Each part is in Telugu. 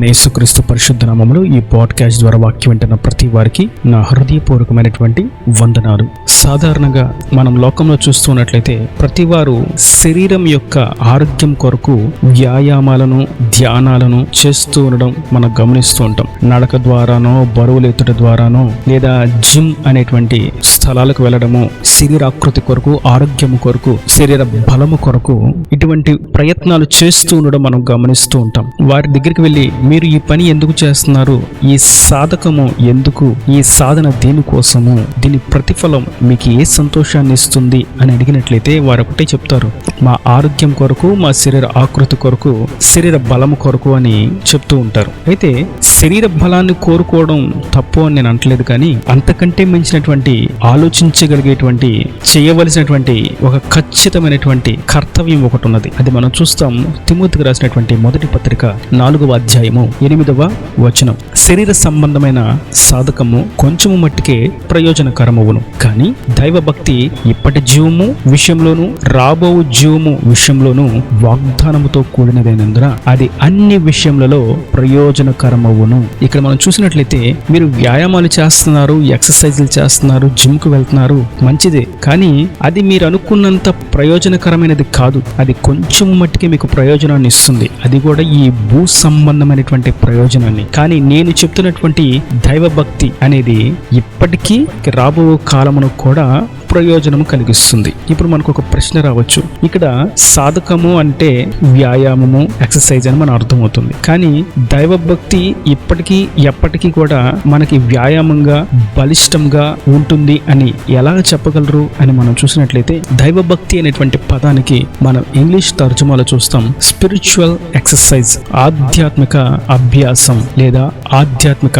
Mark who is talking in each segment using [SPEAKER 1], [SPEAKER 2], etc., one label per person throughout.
[SPEAKER 1] ప్రభువైన యేసుక్రీస్తు పరిశుద్ధ నామములో ఈ పాడ్కాస్ట్ ద్వారా వాక్యం వింటున్న ప్రతి వారికి నా హృదయపూర్వకమైనటువంటి వందనాలు. సాధారణంగా మనం లోకంలో చూస్తున్నట్లయితే ప్రతి వారు శరీరం యొక్క ఆరోగ్యం కొరకు వ్యాయామాలను, ధ్యానాలను చేస్తూ ఉండడం మనం గమనిస్తూ ఉంటాం. నడక ద్వారానో, బరువులెత్తుట ద్వారానో, లేదా జిమ్ అనేటువంటి స్థలాలకు వెళ్ళడము, శరీరాకృతి కొరకు, ఆరోగ్యం కొరకు, శరీర బలము కొరకు ఇటువంటి ప్రయత్నాలు చేస్తూ ఉండడం మనం గమనిస్తూ ఉంటాం. వారి దగ్గరికి వెళ్ళి మీరు ఈ పని ఎందుకు చేస్తున్నారు, ఈ సాధకము ఎందుకు, ఈ సాధన దేనికోసము, దీని ప్రతిఫలం మీకు ఏ సంతోషాన్ని ఇస్తుంది అని అడిగినట్లయితే వారు ఒకటే చెప్తారు, మా ఆరోగ్యం కొరకు, మా శరీర ఆకృతి కొరకు, శరీర బలము కొరకు అని చెప్తూ ఉంటారు. అయితే శరీర బలాన్ని కోరుకోవడం తప్పు అని నేను అంటలేదు, కానీ అంతకంటే మించినటువంటి ఆలోచించగలిగేటువంటి, చేయవలసినటువంటి ఒక ఖచ్చితమైనటువంటి కర్తవ్యం ఒకటి ఉన్నది. అది మనం చూస్తాం తిమోతికి రాసినటువంటి మొదటి పత్రిక 4వ అధ్యాయము 8వ వచనం. శరీర సంబంధమైన సాధకము కొంచెము మట్టికే ప్రయోజనకరమవును, కానీ దైవభక్తి ఇప్పటి జీవము విషయంలోను రాబో జీవము విషయంలోను వాగ్దానముతో కూడినదైనందున అది అన్ని విషయములలో ప్రయోజనకరమవును. ఇక్కడ మనం చూసినట్లయితే మీరు వ్యాయామాలు చేస్తున్నారు, ఎక్సర్సైజులు చేస్తున్నారు, జిమ్కు వెళ్తున్నారు, మంచిదే, కానీ అది మీరు అనుకున్నంత ప్రయోజనకరమైనది కాదు. అది కొంచెం మట్టికి మీకు ప్రయోజనాన్ని ఇస్తుంది, అది కూడా ఈ భూ సంబంధమైనటువంటి ప్రయోజనాన్ని. కానీ నేను చెప్తున్నటువంటి దైవభక్తి అనేది ఇప్పటికీ రాబో కాలమును కూడా ప్రయోజనం కలిగిస్తుంది. ఇప్పుడు మనకు ఒక ప్రశ్న రావచ్చు, ఇక్కడ సాధకము అంటే వ్యాయామము, ఎక్సర్సైజ్ అని మన అర్థమవుతుంది, కానీ దైవభక్తి ఇప్పటికీ ఎప్పటికీ కూడా మనకి వ్యాయామంగా, బలిష్టంగా ఉంటుంది అని ఎలా చెప్పగలరు అని మనం చూసినట్లయితే, దైవభక్తి అనేటువంటి పదానికి మనం ఇంగ్లీష్ తర్జుమాలో చూస్తాం స్పిరిచువల్ ఎక్సర్సైజ్, ఆధ్యాత్మిక అభ్యాసం లేదా ఆధ్యాత్మిక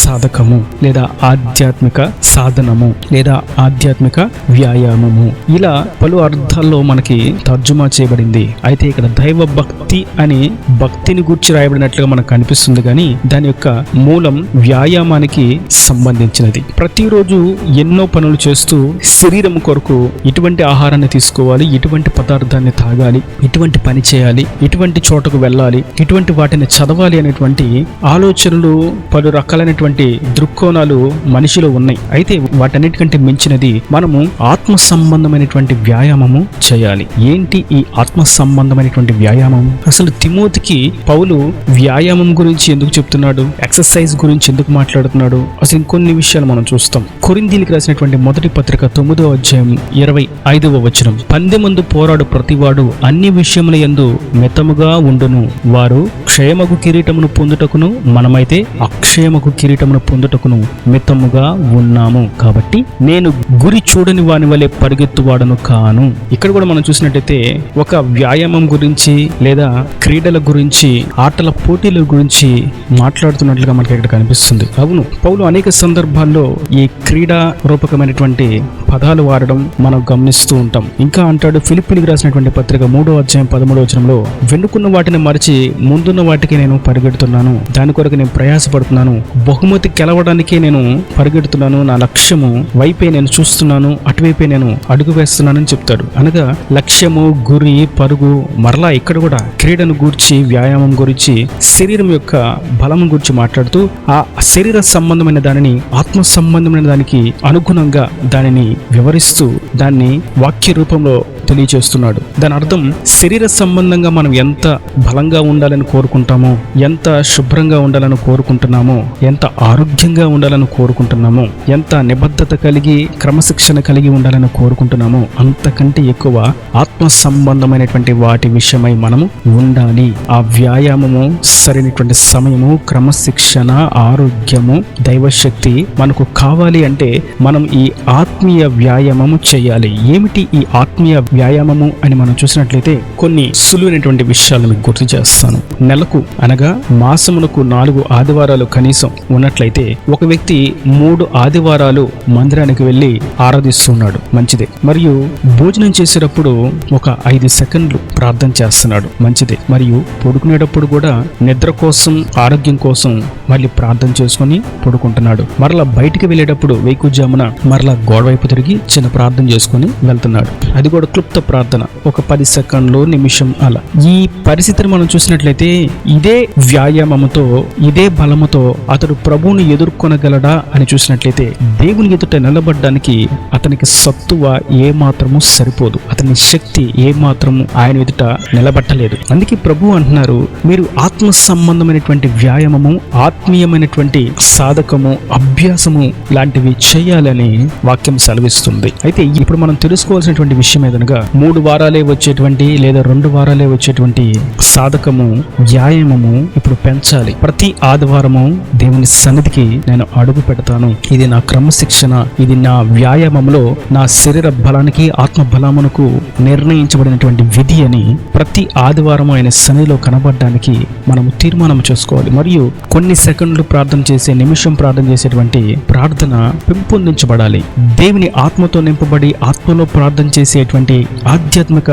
[SPEAKER 1] సాధకము లేదా ఆధ్యాత్మిక సాధనము లేదా ఆధ్యాత్మిక వ్యాయామము, ఇలా పలు అర్థాల్లో మనకి తర్జుమా చేయబడింది. అయితే ఇక్కడ దైవ భక్తి అని భక్తిని గూర్చి రాయబడినట్లుగా మనకు కనిపిస్తుంది, కానీ దాని యొక్క మూలం వ్యాయామానికి సంబంధించినది. ప్రతిరోజు ఎన్నో పనులు చేస్తూ శరీరం కొరకు ఇటువంటి ఆహారాన్ని తీసుకోవాలి, ఇటువంటి పదార్థాన్ని తాగాలి, ఇటువంటి పని చేయాలి, ఇటువంటి చోటకు వెళ్ళాలి, ఇటువంటి వాటిని చదవాలి అనేటువంటి ఆలోచనలు, పలు రకాలైనటువంటి దృక్కోణాలు మనిషిలో ఉన్నాయి. అయితే వాటన్నిటికంటే మించినది మనము ఆత్మ సంబంధమైనటువంటి వ్యాయామము చేయాలి. ఏంటి ఈ ఆత్మ సంబంధమైనటువంటి వ్యాయామం? అసలు తిమోతికి పౌలు వ్యాయామం గురించి ఎందుకు చెప్తున్నాడు, ఎక్సర్సైజ్ గురించి ఎందుకు మాట్లాడుతున్నాడు, అసలు ఇంకొన్ని విషయాలు మనం చూస్తాం. కొరింథీయులకు రాసినటువంటి మొదటి పత్రిక 9వ అధ్యాయం 25వ వచనం, పందెమందు పోరాడు ప్రతివాడు అన్ని విషయముల యందు మితముగా ఉండును, వారు క్షయమగు కిరీటమును పొందుటకును మనమైతే అక్షయమగు కిరీటమును పొందుటకును మితముగా ఉన్నాము, కాబట్టి నేను గురి చూడని వాని వలె పరిగెత్తువాడను కాను. ఇక్కడ కూడా మనం చూసినట్టయితే ఒక వ్యాయామం గురించి లేదా క్రీడల గురించి, ఆటల పోటీల గురించి మాట్లాడుతున్నట్లుగా మనకి ఇక్కడ కనిపిస్తుంది. అవును, పౌలు అనేక సందర్భాల్లో ఈ క్రీడా రూపకమైనటువంటి పదాలు వాడడం మనం గమనిస్తూ ఉంటాం. ఇంకా అంటాడు ఫిలిప్పీలకు రాసినటువంటి పత్రిక 3వ అధ్యాయం 13వ వచనంలో, వెనుకున్న వాటిని మరిచి ముందున్న వాటికి నేను పరిగెడుతున్నాను, దాని కొరకు నేను ప్రయాసపడుతున్నాను, బహుమతి గెలవడానికే నేను పరిగెడుతున్నాను, నా లక్ష్యము వైపే నేను చూస్తున్నాను, అటువైపే నేను అడుగు వేస్తున్నానని చెప్తాడు. అనగా లక్ష్యము, గురి, పరుగు. మరలా ఇక్కడ కూడా క్రీడను గూర్చి, వ్యాయామం గురించి, శరీరం యొక్క బలం గురించి మాట్లాడుతూ ఆ శరీర సంబంధమైన దానిని ఆత్మ సంబంధమైన దానికి అనుగుణంగా దానిని వివరిస్తూ దాన్ని వాక్య రూపంలో తెలియచేస్తున్నాడు. దాని అర్థం శరీర సంబంధంగా మనం ఎంత బలంగా ఉండాలని కోరుకుంటామో, ఎంత శుభ్రంగా ఉండాలని కోరుకుంటున్నామో, ఎంత ఆరోగ్యంగా ఉండాలని కోరుకుంటున్నామో, ఎంత నిబద్ధత కలిగి క్రమశిక్షణ కలిగి ఉండాలని కోరుకుంటున్నామో, అంతకంటే ఎక్కువ ఆత్మ సంబంధమైనటువంటి వాటి విషయమై మనము ఉండాలి. ఆ వ్యాయామము, సరైనటువంటి సమయము, క్రమశిక్షణ, ఆరోగ్యము, దైవశక్తి మనకు కావాలి అంటే మనం ఈ ఆత్మీయ వ్యాయామము చేయాలి. ఏమిటి ఈ ఆత్మీయ వ్యాయామము అని మనం చూసినట్లయితే కొన్ని సులువైనటువంటి విషయాలను మీకు గుర్తు చేస్తాను. నెలకు అనగా మాసమునకు 4 ఆదివారాలు కనీసం ఉన్నట్లయితే ఒక వ్యక్తి 3 ఆదివారాలు మందిరానికి వెళ్ళి ఆరాధిస్తున్నాడు, మంచిదే. మరియు భోజనం చేసేటప్పుడు ఒక 5 సెకండ్లు ప్రార్థన చేస్తున్నాడు, మంచిదే. మరియు పడుకునేటప్పుడు కూడా నిద్ర కోసం, ఆరోగ్యం కోసం మళ్ళీ ప్రార్థన చేసుకుని పడుకుంటున్నాడు. మరలా బయటికి వెళ్ళేటప్పుడు వేకుజామున మరలా గోడవైపు తిరిగి చిన్న ప్రార్థన చేసుకుని వెళ్తున్నాడు. అది కూడా క్లుప్త ప్రార్థన, ఒక 10 సెకండ్లు, నిమిషం అలా. ఈ పరిస్థితిని మనం చూసినట్లయితే ఇదే వ్యాయామముతో, ఇదే బలముతో అతడు ప్రభువుని ఎదుర్కొనగలడా అని చూసినట్లయితే దేవుని ఎదుట నిలబడడానికి అతనికి సత్తువ ఏ మాత్రము సరిపోదు, అతని శక్తి ఏ మాత్రము ఆయన ఎదుట నిలబట్టలేదు. అందుకే ప్రభు అంటున్నారు, మీరు ఆత్మ సంబంధమైనటువంటి వ్యాయామము, ఆత్మీయమైనటువంటి సాధకము, అభ్యాసము లాంటివి చేయాలని వాక్యం సెలవిస్తుంది. అయితే ఇప్పుడు మనం తెలుసుకోవాల్సినటువంటి విషయం ఏదనగా 3 వారాలే వచ్చేటువంటి లేదా 2 వారాలే వచ్చేటువంటి సాధకము, వ్యాయామము ఇప్పుడు పెంచాలి. ప్రతి ఆదివారము దేవుని సన్నిధికి నేను అడుగు పెడతాను. ఇది నా క్రమశిక్షణ, ఇది నా వ్యాయామంలో నా శరీర బలానికి, ఆత్మ బలమునకు నిర్ణయించబడినటువంటి విధి అని ప్రతి ఆదివారం ఆయన సన్నిధిలో కనబడడానికి మనము తీర్మానం చేసుకోవాలి. మరియు కొన్ని సెకండ్లు ప్రార్థన చేసే, నిమిషం ప్రార్థన చేసేటువంటి ప్రార్థన పెంపొందించబడాలి. దేవుని ఆత్మతో నింపబడి ఆత్మలో ప్రార్థన చేసేటువంటి ఆధ్యాత్మిక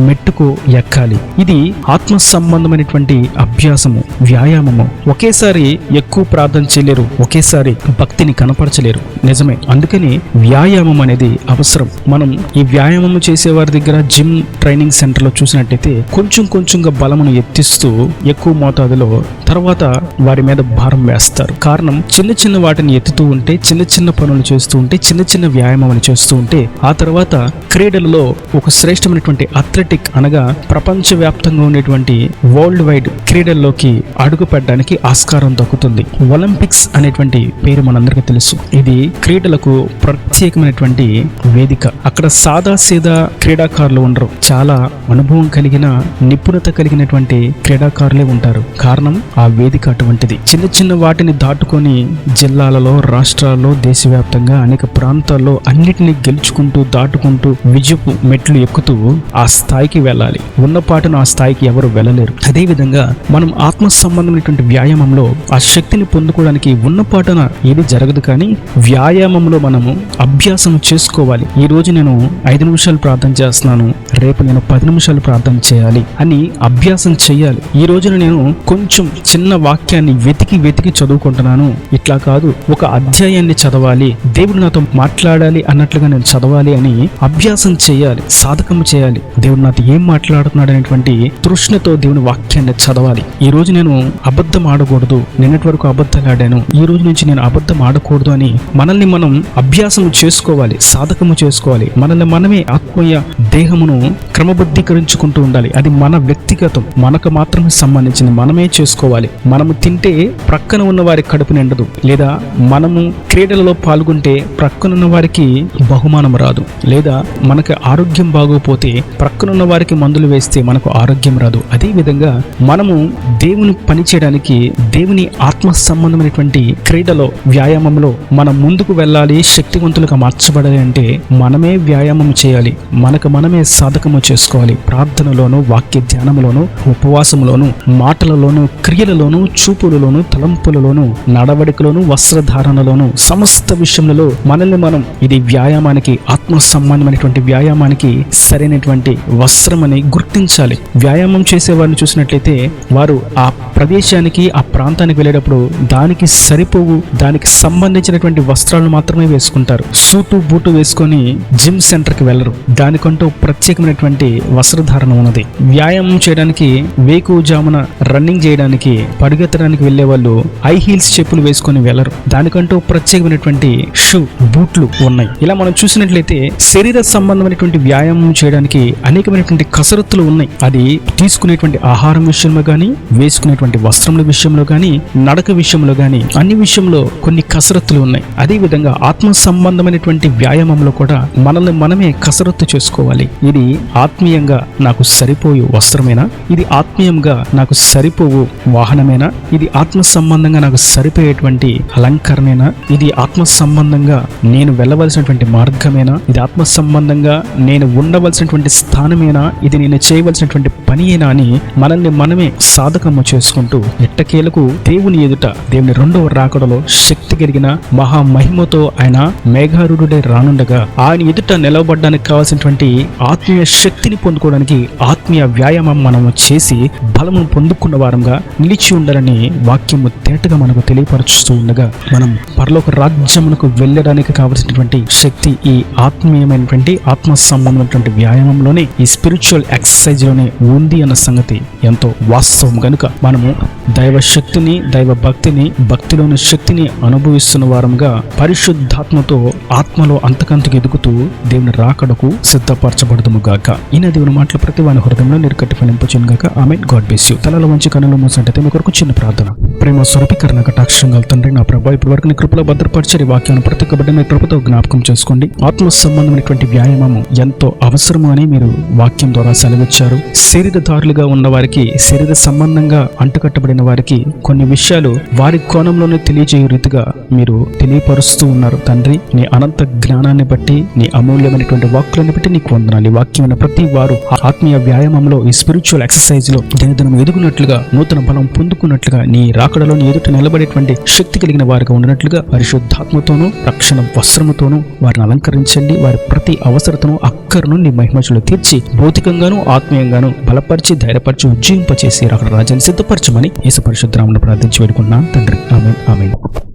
[SPEAKER 1] మెట్టుకు ఎక్కాలి. ఇది ఆత్మ సంబంధమైనటువంటి అభ్యాసము, వ్యాయామము. ఒకేసారి ఎక్కువ ప్రార్థన చేయలేరు, ఒకేసారి భక్తిని కనపరచలేరు, నిజమే. అందుకని వ్యాయామం అనేది అవసరం. మనం ఈ వ్యాయామం చేసే వారి దగ్గర, జిమ్ ట్రైనింగ్ సెంటర్లో చూసినట్టయితే కొంచెం కొంచెంగా బలమును ఎత్తిస్తూ ఎక్కువ మోతాదులో తర్వాత వారి మీద భారం వేస్తారు. కారణం, చిన్న చిన్న వాటిని ఎత్తుతూ ఉంటే, చిన్న చిన్న పనులు చేస్తూ ఉంటే, చిన్న చిన్న వ్యాయామాలు చేస్తూ ఉంటే ఆ తర్వాత క్రీడలలో ఒక శ్రేష్టమైనటువంటి అథ్లెటిక్ అనగా ప్రపంచవ్యాప్తంగా ఉండేటువంటి వరల్డ్ వైడ్ క్రీడల్లోకి అడుగు పెట్టడానికి ఆస్కారం దక్కుతుంది. ఒలింపిక్స్ అనేటువంటి పేరు మనందరికీ తెలుసు. ఇది క్రీడలకు ప్రత్యేకమైనటువంటి వేదిక. అక్కడ సాదా సీదా క్రీడాకారులు ఉండరు, చాలా అనుభవం కలిగిన, నిపుణత కలిగినటువంటి క్రీడాకారులే ఉంటారు. కారణం, ఆ వేదిక అటువంటిది. చిన్న చిన్న వాటిని దాటుకొని జిల్లాలలో, రాష్ట్రాల్లో, దేశవ్యాప్తంగా అనేక ప్రాంతాల్లో అన్నిటినీ గెలుచుకుంటూ, దాటుకుంటూ, విజయపు మెట్లు ఎక్కుతూ ఆ స్థాయికి వెళ్ళాలి. ఉన్నపాటున ఆ స్థాయికి ఎవరు వెళ్ళలేరు. అదేవిధంగా మనం ఆత్మ సంబంధమైనటువంటి వ్యాయామంలో ఆ శక్తిని పొందుకోవడానికి ఉన్నపాటున ఏది జరగదు. కానీ వ్యాయామంలో మనము అభ్యాసం చేసుకోవాలి. ఈ రోజు నేను 5 నిమిషాలు ప్రార్థన చేస్తున్నాను, రేపు నేను 10 నిమిషాలు ప్రార్థన చేయాలి అని అభ్యాసం చేయాలి. ఈ రోజున నేను కొంచెం చిన్న వాక్యాన్ని వెతికి చదువుకుంటున్నాను, ఇట్లా కాదు, ఒక అధ్యాయాన్ని చదవాలి, దేవుడు నాతో మాట్లాడాలి అన్నట్లుగా నేను చదవాలి అని అభ్యాసం చేయాలి, సాధకం చేయాలి. దేవుడు నాతో ఏం మాట్లాడుతున్నాడు అనేటువంటి తృష్ణతో దేవుని వాక్యాన్ని చదవాలి. ఈ రోజు నేను అబద్ధం ఆడకూడదు, నిన్నటి వరకు అబద్ధాలు ఆడాను, ఈ రోజు నుంచి నేను అబద్ధం ఆడకూడదు అని మనల్ని మనం అభ్యాసం చేసుకోవాలి, సాధకము చేసుకోవాలి. మనల్ని మనమే ఆత్మీయ దేహమును క్రమబద్ధీకరించుకుంటూ ఉండాలి. అది మన వ్యక్తిగతం, మనకు మాత్రమే సంబంధించింది, మనమే చేసుకోవాలి. మనము తింటే ప్రక్కన ఉన్న వారి కడుపు నిండదు, లేదా మనము క్రీడలలో పాల్గొంటే ప్రక్కనున్న వారికి బహుమానం రాదు, లేదా మనకు ఆరోగ్యం బాగోపోతే ప్రక్కనున్న వారికి మందులు వేస్తే మనకు ఆరోగ్యం రాదు. అదేవిధంగా మనము దేవుని పని చేయడానికి, దేవుని ఆత్మ సంబంధమైనటువంటి క్రీడలో, వ్యాయామంలో మనం ముందుకు వెళ్ళాలి, శక్తివంతులుగా మార్చబడాలి అంటే మనమే వ్యాయామం చేయాలి, మనకు మనమే సాధకము చేసుకోవాలి. ప్రార్థనలోను, వాక్య ధ్యానములోను, ఉపవాసములోను, మాటలలోను, క్రియలలోను, చూపులలోను, తలంపులలోను, నడవడికలోను, వస్త్రధారణలోను, సమస్త విషయంలో మనల్ని మనం ఇది వ్యాయామానికి, ఆత్మ సంబంధమైనటువంటి వ్యాయామానికి సరైనటువంటి వస్త్రం అని గుర్తించాలి. వ్యాయామం చేసే వారిని చూసినట్లయితే వారు ఆ ప్రదేశానికి, ఆ ప్రాంతానికి వెళ్ళేటప్పుడు దానికి సరిపోవు, దానికి సంబంధించినటువంటి వస్త్రాలను మాత్రమే వేసుకుంటారు. సూటు బూటు వేసుకొని జిమ్ సెంటర్కి వెళ్ళరు, దానికంటూ ప్రత్యేకమైనటువంటి వస్త్రధారణ ఉన్నది. వ్యాయామం చేయడానికి, వేకువజామున రన్నింగ్ చేయడానికి, పరిగెత్తడానికి వెళ్లే వాళ్ళు హై హీల్స్ చెప్పులు వేసుకొని వెళ్ళరు, దానికంటూ ప్రత్యేకమైనటువంటి షూ, బూట్లు ఉన్నాయి. ఇలా మనం చూసినట్లయితే శరీర సంబంధమైనటువంటి వ్యాయామం చేయడానికి అనేకమైనటువంటి కసరత్తులు ఉన్నాయి. అది తీసుకునేటువంటి ఆహారం విషయంలో కానీ, వేసుకునేటువంటి వస్త్రముల విషయంలో కానీ, నడక విషయంలో కానీ, అన్ని విషయంలో కొన్ని కసరత్తులు ఉన్నాయి. అదేవిధంగా ఆత్మ సంబంధమైనటువంటి వ్యాయామంలో కూడా మనల్ని మనమే కసరత్తు చేసుకోవాలి. ఇది ఆత్మీయంగా నాకు సరిపోయే వస్త్రమేనా? ఇది ఆత్మీయంగా నాకు సరిపోవు వాహనమేనా? ఇది ఆత్మ సంబంధంగా నాకు సరిపోయేటువంటి అలంకరణేనా? ఇది ఆత్మ సంబంధంగా నేను వెళ్ళవలసినటువంటి మార్గమేనా? ఇది ఆత్మ సంబంధంగా నేను ఉండవలసినటువంటి స్థానమేనా? ఇది నేను చేయవలసినటువంటి పనియేనా అని మనల్ని మనమే సాధకము చేసుకుంటూ ఎట్టకేలకు దేవుని ఎదుట, దేవుని రెండవ రాకడలో శక్తి కలిగిన మహా మహిమతో ఆయన మేఘారూఢుడై రానుండగా ఆయన ఎదుట నిలవబడడానికి కావాల్సినటువంటి ఆత్మీయ శక్తిని పొందుకోవడానికి ఆత్మీయ వ్యాయామం మనము చేసి బలమును పొందుకున్న వారంగా నిలిచి ఉండాలని వాక్యము తేటగా మనకు తెలియపరుస్తూ ఉండగా మనం పరలోక రాజ్యమునకు వెళ్ళడానికి కావలసినటువంటి శక్తి ఈ ఆత్మీయమైనటువంటి ఆత్మ సంబంధమైనటువంటి వ్యాయామంలోనే, ఈ స్పిరిచువల్ ఎక్సర్సైజ్ లోనే ఉంది అన్న సంగతి ఎంతో వాస్తవం కనుక మనము దైవ శక్తిని, దైవ భక్తిని, భక్తిలోని శక్తిని అనుభవిస్తున్న వారంగా పరిశుద్ధాత్మతో ఆత్మలో అంతకంతకు ఎదుగుతూ దేవుని రాకడకు సిద్ధపరచబడదుము గాక. ఈయన దేవుని మాటలు ప్రతి వాని హృదయంలో నీరుకట్టి ఫలింపచేయును గాక. ఆమేన్. God bless you. తలలో మంచి కన్నులు మూసినట్టయితే మీ కొరకు చిన్న ప్రార్థన. ప్రేమ స్వరూపీకరణ కటాక్షంగా తండ్రి, నా ప్రభావ ఇప్పటి వరకు నీ కృపలో భద్రపరిచే వాక్యాన్ని ప్రతి ఒక్క బిడ్డ మీ కృపతో జ్ఞాపకం చేసుకోండి. ఆత్మ సంబంధమైనటువంటి వ్యాయామము ఎంతో అవసరము అని మీరు వాక్యం ద్వారా సెలవిచ్చారు. శరీరదారులుగా ఉన్న వారికి, శరీర సంబంధంగా అంటుకట్టబడిన వారికి కొన్ని విషయాలు వారి కోణంలోనే తెలియజేయ రీతిగా మీరు తెలియపరుస్తూ ఉన్నారు తండ్రి. నీ అనంత జ్ఞానాన్ని బట్టి, నీ అమూల్యమైనటువంటి వాక్కులను బట్టి నీకు వందనాలు. ఈ వాక్యమైన ప్రతి వారు ఆత్మీయ వ్యాయామంలో, ఈ స్పిరిచువల్ ఎక్సర్సైజ్ లో దినదినం ఎదుగునట్లుగా, నూతన బలం పొందుకున్నట్లుగా, నీ రాకడలో నీ ఎదుట నిలబడేటువంటి శక్తి కలిగిన వారిగా ఉండినట్లుగా పరిశుద్ధాత్మతోనూ రక్షణ వస్త్రముతోనూ వారిని అలంకరించండి. వారి ప్రతి అవసరతను, అక్కరను నీ మహిమలో తీర్చి భౌతికంగాను ఆత్మీయంగాను బలపరిచి, ధైర్యపరిచి, ఉజ్జీవింపచేసి రాకడ రాజ్యాన్ని సిద్ధపరచమని యేసు పరిశుద్ధ నామమున ప్రార్థించి వేడుకున్నాను తండ్రి. ఆమేన్. ఆమేన్.